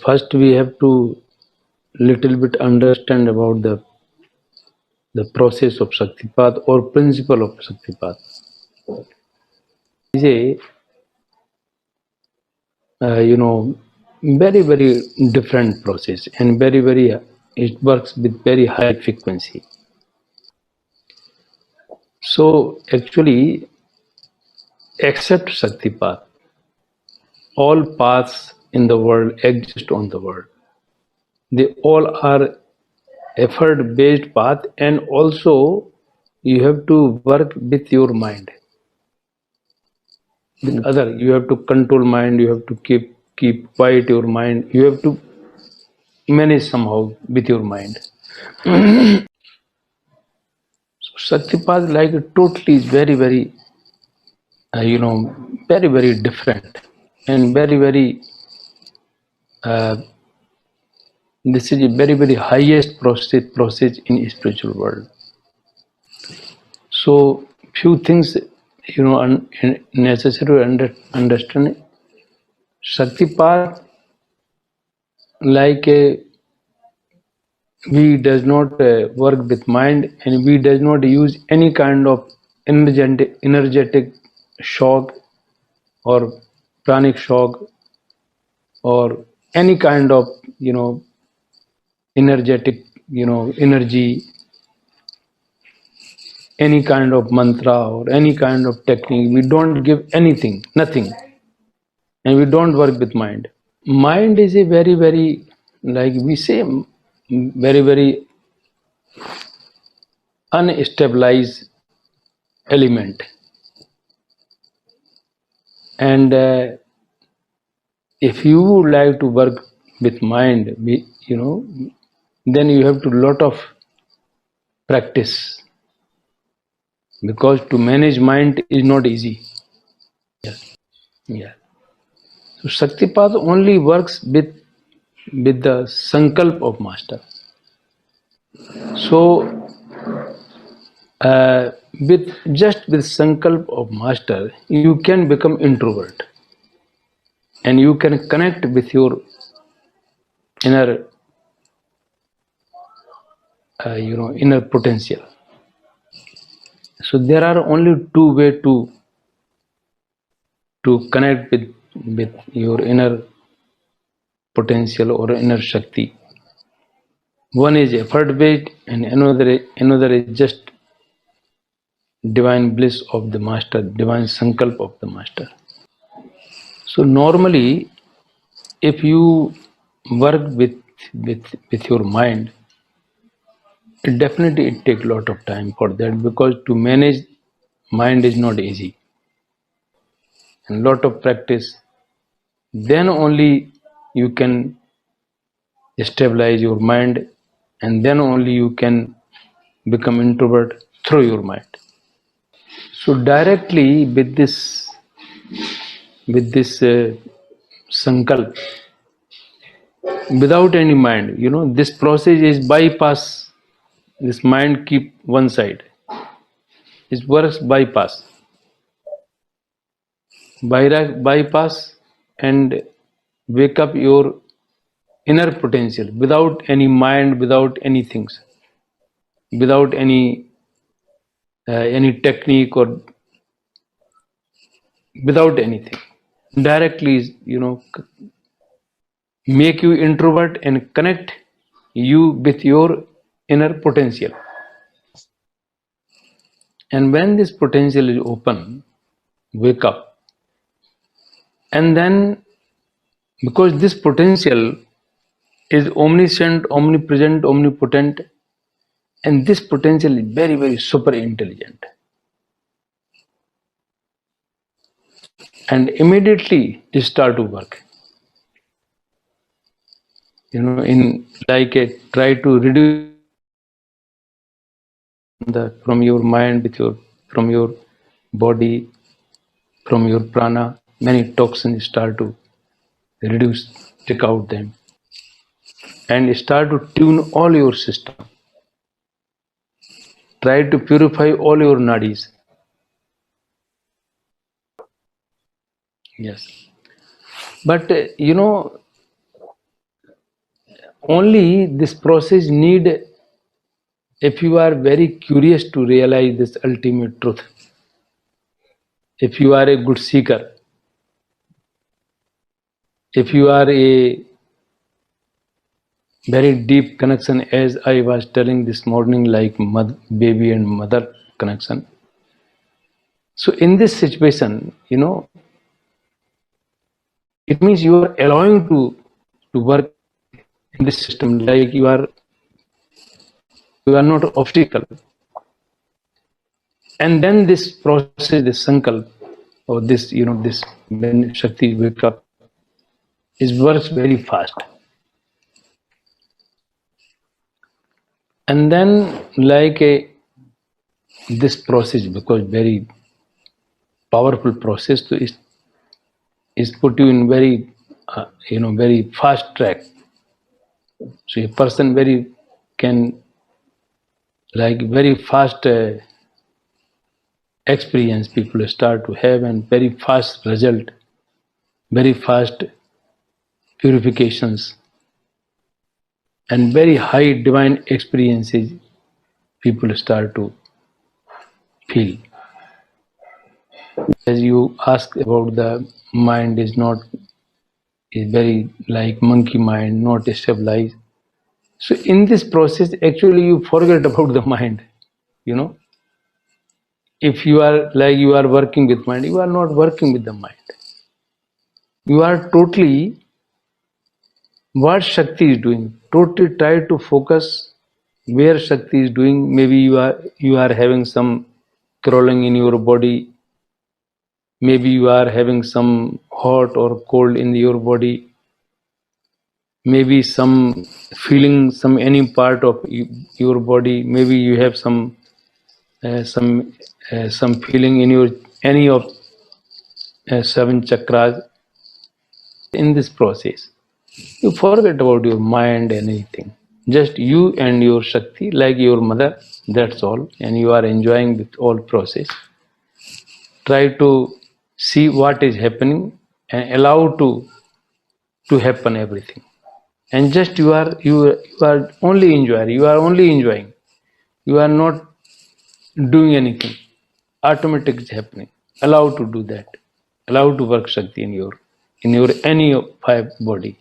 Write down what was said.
first we have to little bit understand about the process of Shaktipat or principle of Shaktipat. It is a very different process and very it works with very high frequency. So actually, except Shaktipat, all paths in the world exist on the world. They all are effort based path, and also you have to work with your mind. With other, you have to control mind, you have to keep quiet your mind, you have to manage somehow with your mind. So Shaktipat like totally is very very different and very this is a very highest process in spiritual world. So few things necessary to understand. Shaktipat like we does not work with mind, and we does not use any kind of energetic shock or pranic shock or any kind of energetic energy, any kind of mantra or any kind of technique. We don't give anything, nothing, and we don't work with mind. Mind is a very like we say very unstabilized element, and if you would like to work with mind, then you have to lot of practice, because to manage mind is not easy. Yeah. So Shaktipat only works with the sankalp of master. So with sankalp of master, you can become introvert, and you can connect with your inner inner potential. So there are only two way to connect with your inner potential or inner shakti. One is effort based, and another is just divine bliss of the master, divine sankalp of the master. So normally, if you work with your mind, it takes a lot of time for that, because to manage mind is not easy, and lot of practice, then only you can stabilize your mind, and then only you can become introvert through your mind. So directly with this sankalp, without any mind, this process is bypass. This mind keep one side. It works bypass and wake up your inner potential without any mind, without any things, without any technique or without anything. Directly, make you introvert and connect you with your inner potential. And when this potential is open, wake up. And then, because this potential is omniscient, omnipresent, omnipotent, and this potential is very super intelligent. And immediately you start to work. In like try to reduce from your mind from your body, from your prana, many toxins start to reduce, take out them, and start to tune all your system. Try to purify all your nadis. Yes. But only this process need, if you are very curious to realize this ultimate truth, if you are a good seeker, if you are a very deep connection, as I was telling this morning, like baby and mother connection. So in this situation, it means you are allowing to work in this system, like you are not an obstacle. And then this process, this sankalp, or this when Shakti wake up, it works very fast. And then this process, because very powerful process, so is put you in very fast track. So a person can very fast experience people start to have, and very fast result, very fast purifications, and very high divine experiences people start to feel. As you ask about the mind is very like monkey mind, not stabilized. So in this process, actually you forget about the mind. You know, if you are working with mind, you are not working with the mind. You are totally what Shakti is doing. Totally try to focus where Shakti is doing. Maybe you are having some crawling in your body. Maybe you are having some hot or cold in your body. Maybe some feeling some any part of your body. Maybe you have uh, some some feeling in your any of seven chakras. In this process, you forget about your mind and anything. Just you and your Shakti, like your mother, that's all. And you are enjoying the whole process. Try to see what is happening and allow to happen everything. And just you are only enjoying. You are only enjoying. You are not doing anything. Automatic is happening. Allow to do that. Allow to work Shakti in your any of five body.